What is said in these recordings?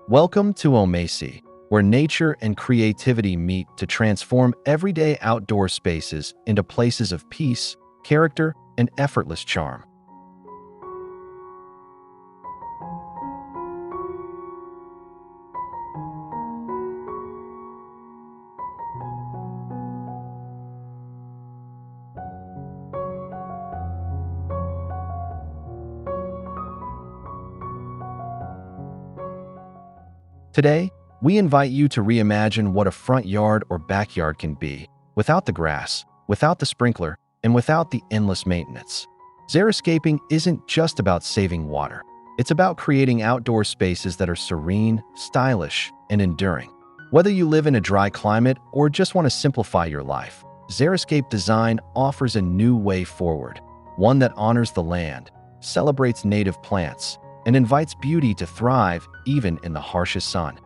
Welcome to Omasae, where nature and creativity meet to transform everyday outdoor spaces into places of peace, character, and effortless charm. Today, we invite you to reimagine what a front yard or backyard can be, without the grass, without the sprinkler, and without the endless maintenance. Xeriscaping isn't just about saving water. It's about creating outdoor spaces that are serene, stylish, and enduring. Whether you live in a dry climate or just want to simplify your life, Xeriscape design offers a new way forward, one that honors the land, celebrates native plants, and invites beauty to thrive even in the harshest sun.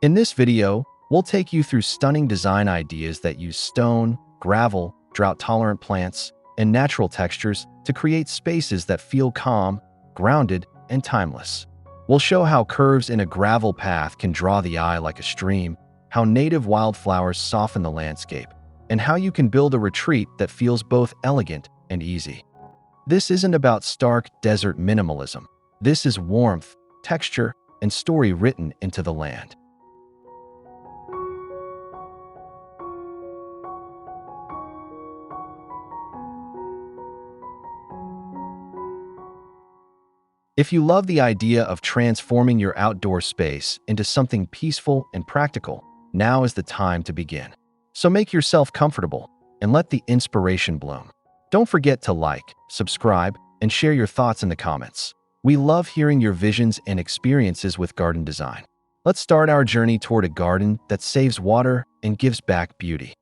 In this video, we'll take you through stunning design ideas that use stone, gravel, drought-tolerant plants, and natural textures to create spaces that feel calm, grounded, and timeless. We'll show how curves in a gravel path can draw the eye like a stream, how native wildflowers soften the landscape, and how you can build a retreat that feels both elegant and easy. This isn't about stark desert minimalism. This is warmth, texture, and story written into the land. If you love the idea of transforming your outdoor space into something peaceful and practical, now is the time to begin. So make yourself comfortable and let the inspiration bloom. Don't forget to like, subscribe, and share your thoughts in the comments. We love hearing your visions and experiences with garden design. Let's start our journey toward a garden that saves water and gives back beauty.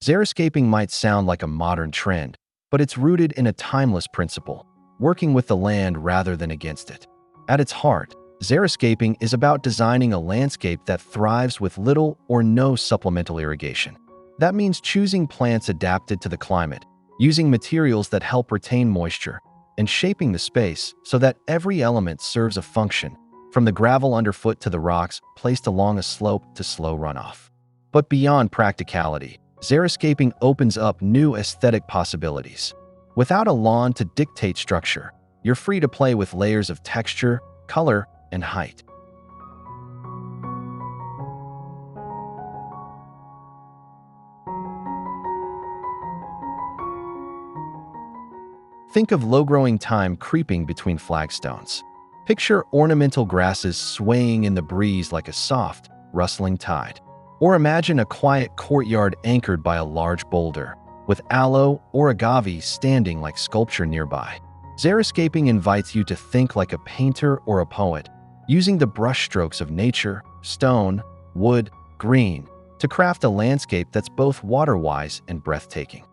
Xeriscaping might sound like a modern trend, but it's rooted in a timeless principle, working with the land rather than against it. At its heart, Xeriscaping is about designing a landscape that thrives with little or no supplemental irrigation. That means choosing plants adapted to the climate, using materials that help retain moisture, and shaping the space so that every element serves a function, from the gravel underfoot to the rocks placed along a slope to slow runoff. But beyond practicality, Xeriscaping opens up new aesthetic possibilities. Without a lawn to dictate structure, you're free to play with layers of texture, color, and height. Think of low-growing thyme creeping between flagstones. Picture ornamental grasses swaying in the breeze like a soft, rustling tide. Or imagine a quiet courtyard anchored by a large boulder, with aloe or agave standing like sculpture nearby. Xeriscaping invites you to think like a painter or a poet, using the brushstrokes of nature, stone, wood, green, to craft a landscape that's both water-wise and breathtaking.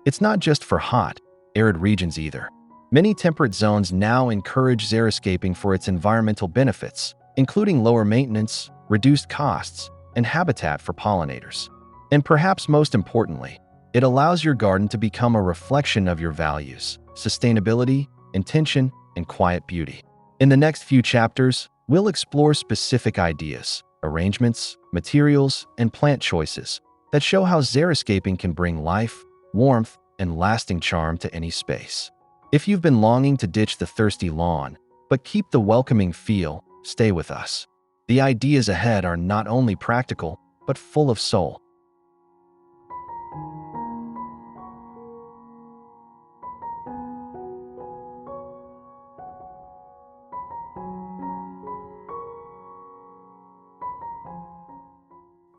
It's not just for hot, arid regions either. Many temperate zones now encourage xeriscaping for its environmental benefits, including lower maintenance, reduced costs, and habitat for pollinators. And perhaps most importantly, it allows your garden to become a reflection of your values, sustainability, intention, and quiet beauty. In the next few chapters, we'll explore specific ideas, arrangements, materials, and plant choices that show how xeriscaping can bring life, warmth, and lasting charm to any space. If you've been longing to ditch the thirsty lawn, but keep the welcoming feel, stay with us. The ideas ahead are not only practical, but full of soul.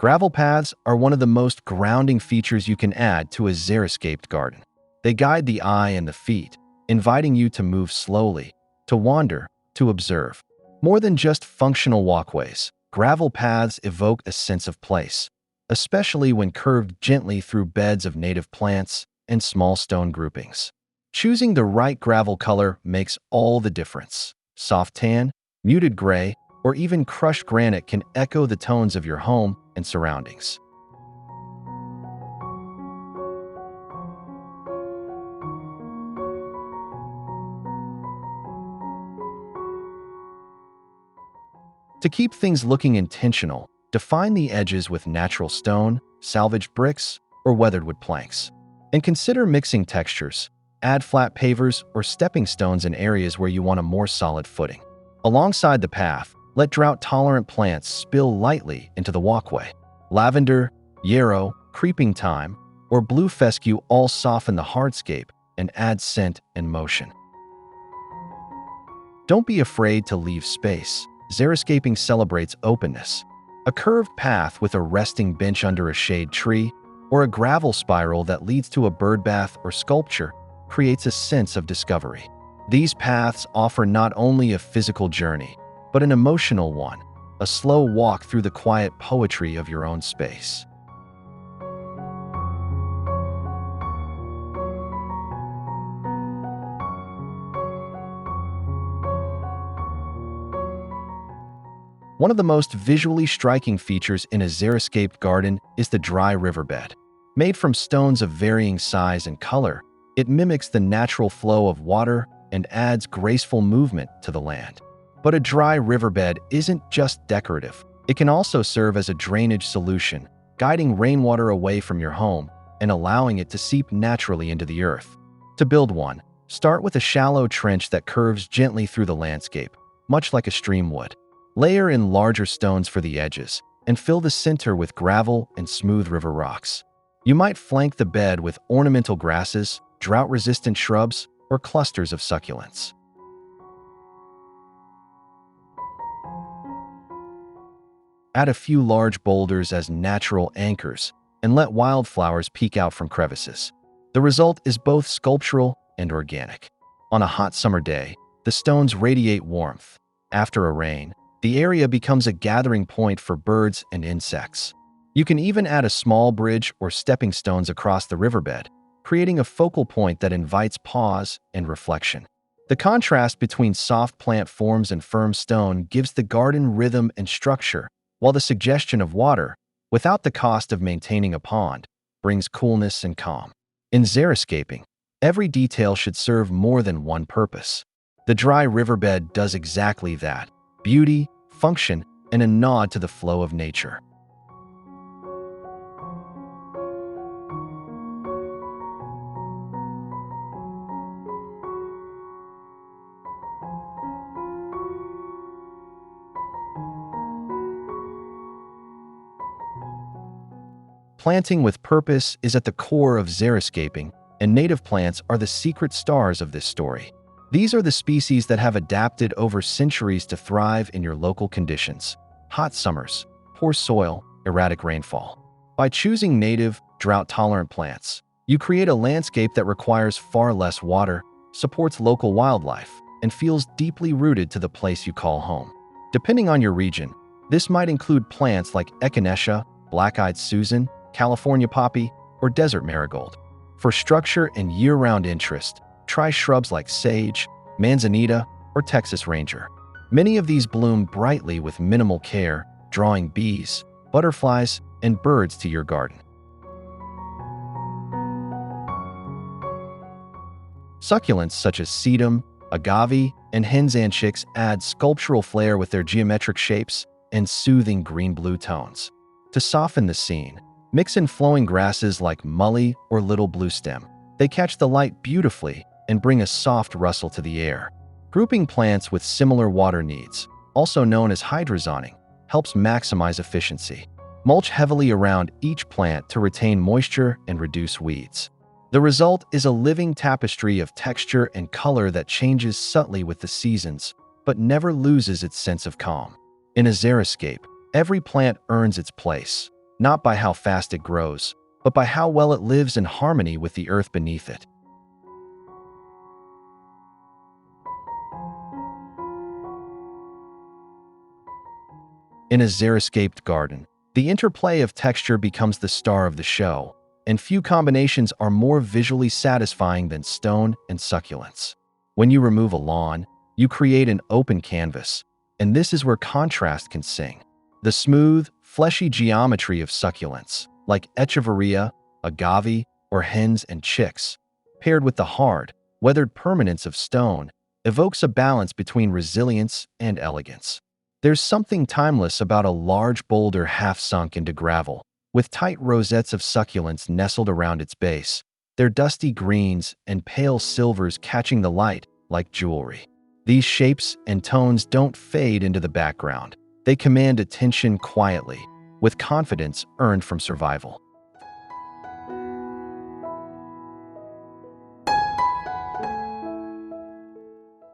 Gravel paths are one of the most grounding features you can add to a xeriscaped garden. They guide the eye and the feet, inviting you to move slowly, to wander, to observe. More than just functional walkways, gravel paths evoke a sense of place, especially when curved gently through beds of native plants and small stone groupings. Choosing the right gravel color makes all the difference. Soft tan, muted gray, or even crushed granite can echo the tones of your home and surroundings. To keep things looking intentional, define the edges with natural stone, salvaged bricks, or weathered wood planks. And consider mixing textures. Add flat pavers or stepping stones in areas where you want a more solid footing. Alongside the path, let drought-tolerant plants spill lightly into the walkway. Lavender, yarrow, creeping thyme, or blue fescue all soften the hardscape and add scent and motion. Don't be afraid to leave space. Xeriscaping celebrates openness. A curved path with a resting bench under a shade tree, or a gravel spiral that leads to a birdbath or sculpture creates a sense of discovery. These paths offer not only a physical journey, but an emotional one, a slow walk through the quiet poetry of your own space. One of the most visually striking features in a xeriscaped garden is the dry riverbed. Made from stones of varying size and color, it mimics the natural flow of water and adds graceful movement to the land. But a dry riverbed isn't just decorative. It can also serve as a drainage solution, guiding rainwater away from your home and allowing it to seep naturally into the earth. To build one, start with a shallow trench that curves gently through the landscape, much like a stream would. Layer in larger stones for the edges, and fill the center with gravel and smooth river rocks. You might flank the bed with ornamental grasses, drought-resistant shrubs, or clusters of succulents. Add a few large boulders as natural anchors, and let wildflowers peek out from crevices. The result is both sculptural and organic. On a hot summer day, the stones radiate warmth. After a rain, the area becomes a gathering point for birds and insects. You can even add a small bridge or stepping stones across the riverbed, creating a focal point that invites pause and reflection. The contrast between soft plant forms and firm stone gives the garden rhythm and structure, while the suggestion of water, without the cost of maintaining a pond, brings coolness and calm. In xeriscaping, every detail should serve more than one purpose. The dry riverbed does exactly that: beauty, function, and a nod to the flow of nature. Planting with purpose is at the core of xeriscaping, and native plants are the secret stars of this story. These are the species that have adapted over centuries to thrive in your local conditions: hot summers, poor soil, erratic rainfall. By choosing native, drought-tolerant plants, you create a landscape that requires far less water, supports local wildlife, and feels deeply rooted to the place you call home. Depending on your region, this might include plants like echinacea, black-eyed Susan, California poppy, or desert marigold. For structure and year-round interest, try shrubs like sage, manzanita, or Texas ranger. Many of these bloom brightly with minimal care, drawing bees, butterflies, and birds to your garden. Succulents such as sedum, agave, and hen's chicks add sculptural flair with their geometric shapes and soothing green-blue tones. To soften the scene, mix in flowing grasses like mully or little bluestem. They catch the light beautifully and bring a soft rustle to the air. Grouping plants with similar water needs, also known as hydrozoning, helps maximize efficiency. Mulch heavily around each plant to retain moisture and reduce weeds. The result is a living tapestry of texture and color that changes subtly with the seasons, but never loses its sense of calm. In a xeriscape, every plant earns its place. not by how fast it grows, but by how well it lives in harmony with the earth beneath it. In a xeriscaped garden, the interplay of texture becomes the star of the show, and few combinations are more visually satisfying than stone and succulents. When you remove a lawn, you create an open canvas, and this is where contrast can sing. The smooth, fleshy geometry of succulents, like echeveria, agave, or hens and chicks, paired with the hard, weathered permanence of stone, evokes a balance between resilience and elegance. There's something timeless about a large boulder half sunk into gravel, with tight rosettes of succulents nestled around its base, their dusty greens and pale silvers catching the light like jewelry. These shapes and tones don't fade into the background. They command attention quietly, with confidence earned from survival.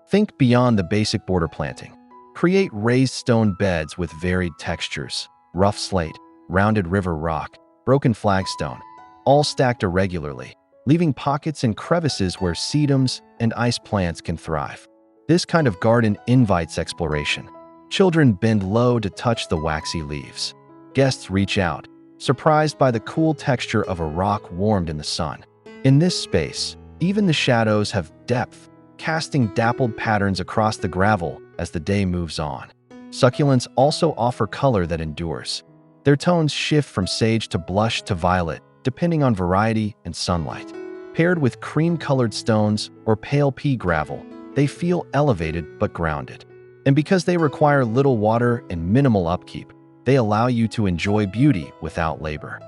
Think beyond the basic border planting. Create raised stone beds with varied textures, rough slate, rounded river rock, broken flagstone, all stacked irregularly, leaving pockets and crevices where sedums and ice plants can thrive. This kind of garden invites exploration. Children bend low to touch the waxy leaves. Guests reach out, surprised by the cool texture of a rock warmed in the sun. In this space, even the shadows have depth, casting dappled patterns across the gravel as the day moves on. Succulents also offer color that endures. Their tones shift from sage to blush to violet, depending on variety and sunlight. Paired with cream-colored stones or pale pea gravel, they feel elevated but grounded. And because they require little water and minimal upkeep, they allow you to enjoy beauty without labor.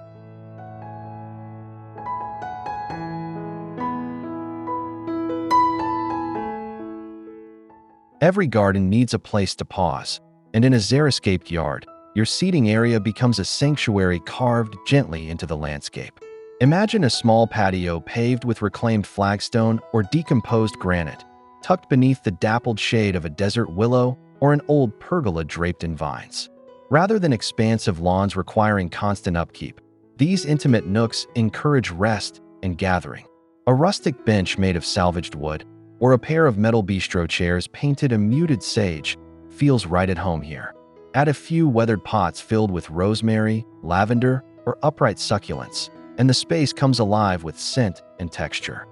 Every garden needs a place to pause, and in a xeriscaped yard, your seating area becomes a sanctuary carved gently into the landscape. Imagine a small patio paved with reclaimed flagstone or decomposed granite, tucked beneath the dappled shade of a desert willow or an old pergola draped in vines. Rather than expansive lawns requiring constant upkeep, these intimate nooks encourage rest and gathering. A rustic bench made of salvaged wood, or a pair of metal bistro chairs painted a muted sage, feels right at home here. Add a few weathered pots filled with rosemary, lavender, or upright succulents, and the space comes alive with scent and texture.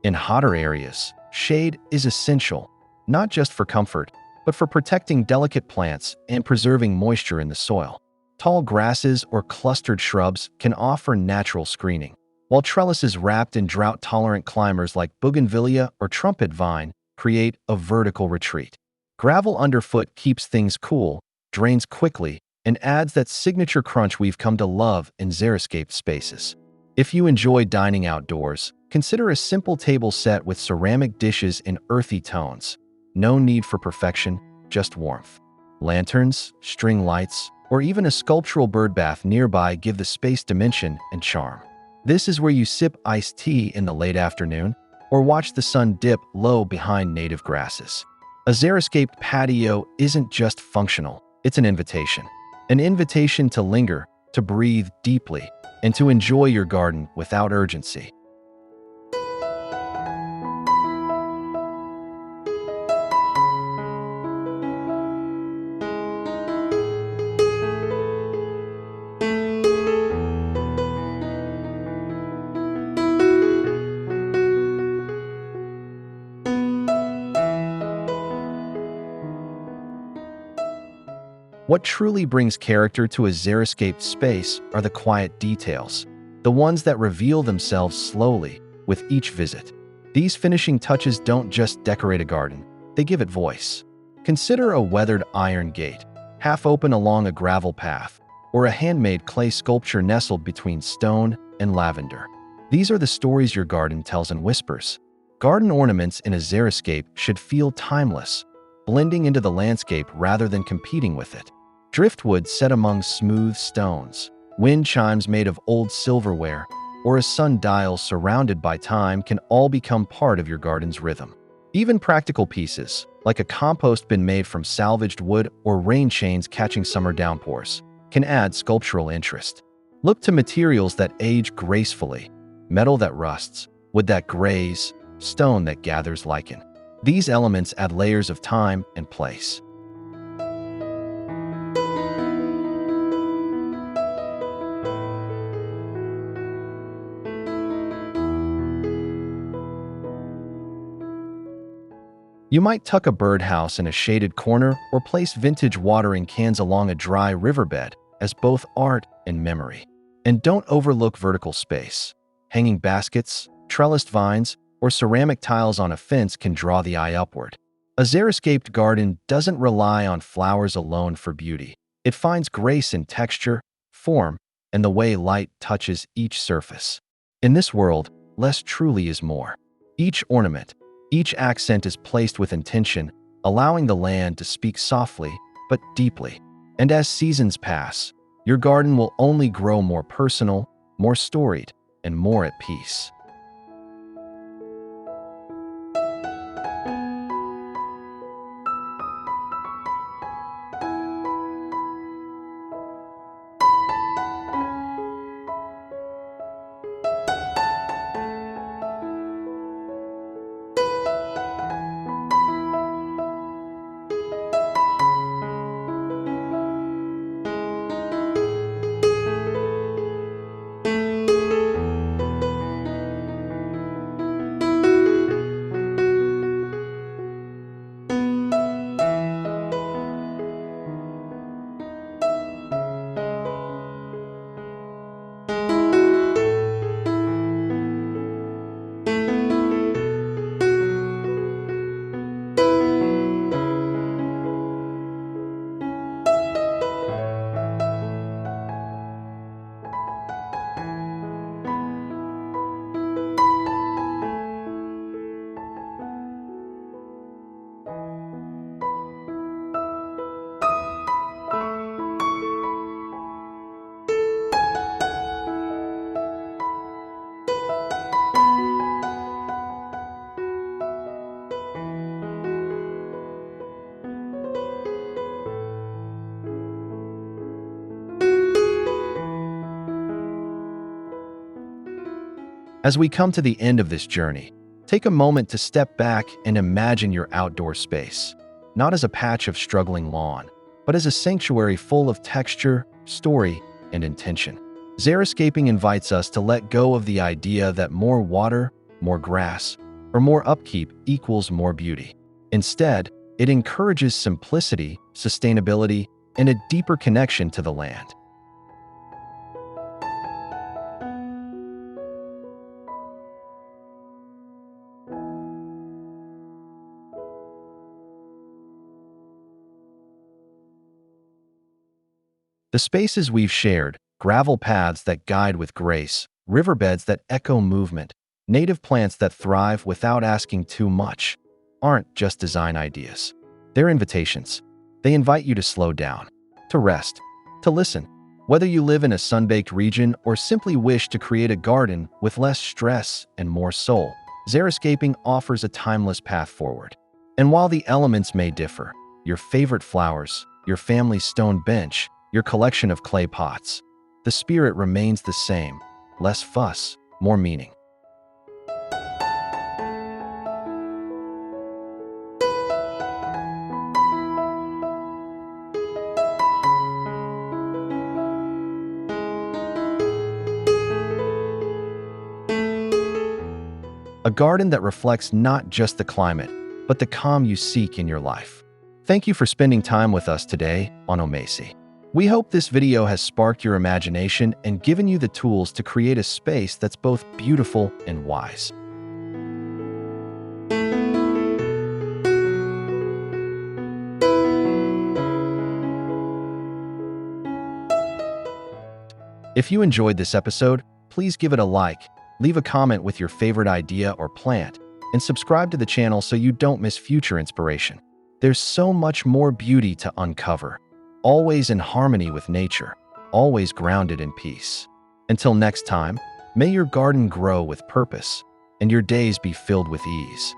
In hotter areas, shade is essential, not just for comfort, but for protecting delicate plants and preserving moisture in the soil. Tall grasses or clustered shrubs can offer natural screening, while trellises wrapped in drought-tolerant climbers like bougainvillea or trumpet vine create a vertical retreat. Gravel underfoot keeps things cool, drains quickly, and adds that signature crunch we've come to love in xeriscaped spaces. If you enjoy dining outdoors, consider a simple table set with ceramic dishes in earthy tones. No need for perfection, just warmth. Lanterns, string lights, or even a sculptural birdbath nearby give the space dimension and charm. This is where you sip iced tea in the late afternoon or watch the sun dip low behind native grasses. A xeriscaped patio isn't just functional, it's an invitation. An invitation to linger, to breathe deeply, and to enjoy your garden without urgency. What truly brings character to a xeriscaped space are the quiet details, the ones that reveal themselves slowly with each visit. These finishing touches don't just decorate a garden, they give it voice. Consider a weathered iron gate, half open along a gravel path, or a handmade clay sculpture nestled between stone and lavender. These are the stories your garden tells in whispers. Garden ornaments in a xeriscape should feel timeless, blending into the landscape rather than competing with it. Driftwood set among smooth stones, wind chimes made of old silverware, or a sundial surrounded by time can all become part of your garden's rhythm. Even practical pieces, like a compost bin made from salvaged wood or rain chains catching summer downpours, can add sculptural interest. Look to materials that age gracefully, metal that rusts, wood that grays, stone that gathers lichen. These elements add layers of time and place. You might tuck a birdhouse in a shaded corner or place vintage watering cans along a dry riverbed as both art and memory. And don't overlook vertical space. Hanging baskets, trellised vines, or ceramic tiles on a fence can draw the eye upward. A xeriscaped garden doesn't rely on flowers alone for beauty. It finds grace in texture, form, and the way light touches each surface. In this world, less truly is more. Each ornament, each accent is placed with intention, allowing the land to speak softly but deeply. And as seasons pass, your garden will only grow more personal, more storied, and more at peace. As we come to the end of this journey, take a moment to step back and imagine your outdoor space, not as a patch of struggling lawn, but as a sanctuary full of texture, story, and intention. Xeriscaping invites us to let go of the idea that more water, more grass, or more upkeep equals more beauty. Instead, it encourages simplicity, sustainability, and a deeper connection to the land. The spaces we've shared, gravel paths that guide with grace, riverbeds that echo movement, native plants that thrive without asking too much, aren't just design ideas. They're invitations. They invite you to slow down, to rest, to listen. Whether you live in a sun-baked region or simply wish to create a garden with less stress and more soul, Xeriscaping offers a timeless path forward. And while the elements may differ, your favorite flowers, your family's stone bench, your collection of clay pots, the spirit remains the same: less fuss, more meaning. A garden that reflects not just the climate, but the calm you seek in your life. Thank you for spending time with us today on Omasae. We hope this video has sparked your imagination and given you the tools to create a space that's both beautiful and wise. If you enjoyed this episode, please give it a like, leave a comment with your favorite idea or plant, and subscribe to the channel so you don't miss future inspiration. There's so much more beauty to uncover, always in harmony with nature, always grounded in peace. Until next time, May your garden grow with purpose and your days be filled with ease.